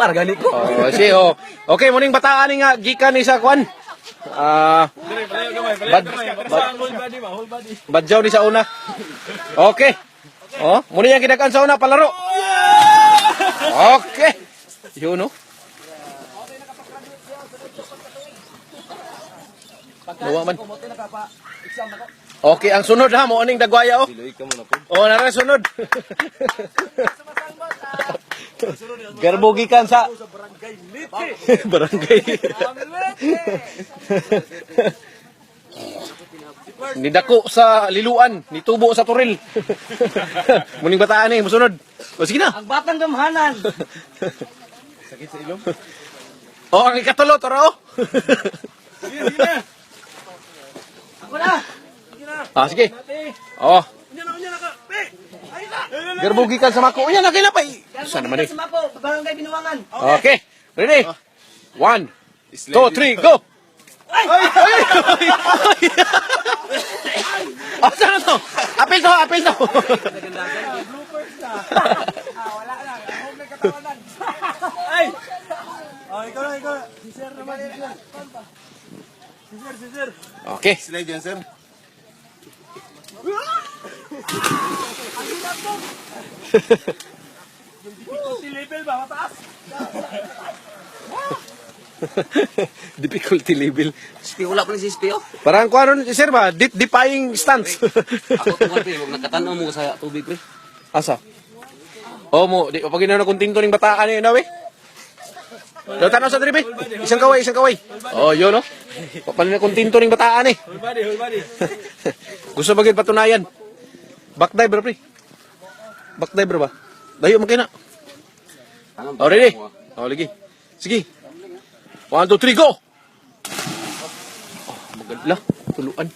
par gani ko. Oh, si oh. Okay, muning bataan ni nga gikan ni sa kwan. Badjaw ni sa una. Okay. Oh, muni yang kidakan sa una palaro. Okay. Yun no. Luwa man. Okay, ang sunod ha mo aning dagwaya oh. Oh, nara sunod. Garbo gikan sa barangay. Nidako sa liluan, nitubo sa turil. Muning bataan ni musunod. O sige na. Ang batang gamhanan. Sakit sa ilong. Oh, ang ikatulo tara oh. Ako na. Ah, sige. Oh. Garbo gikan sa mako. Unya na kay na pa. Saan naman eh? Sumako, barangay Binuangan. Okay. Ready? 1, 2, 3, go! Ay! Asa na to? Apil to, apil to! Wala lang. Ako may katawanan. Ay! Oh, ikaw na. Si Sir naman, si Sir. Okay. Slide yan, sir. Difficulty level ba? Mataas. Difficulty level. Spio, wala pa rin si Spio. Parang kung ano, sir ba? Defying stance. Ako tungkol pre, huwag nakatanaw mo sa tubig pre. Asa? Oh mo, di pa ginawa na kung tinto ng bataan niyo na we. Daw tanaw sa dribe. Isang kaway. Oh, yun no. Papanin na kung tinto ng bataan eh. Whole body. Gusto ba gid patunayan? Backdive pre. Backdive ba? Dayo mo kina. Oh, ready? Oh, lagi. Sige. 1, 2, 3, go! Oh, maganda. Tuluan.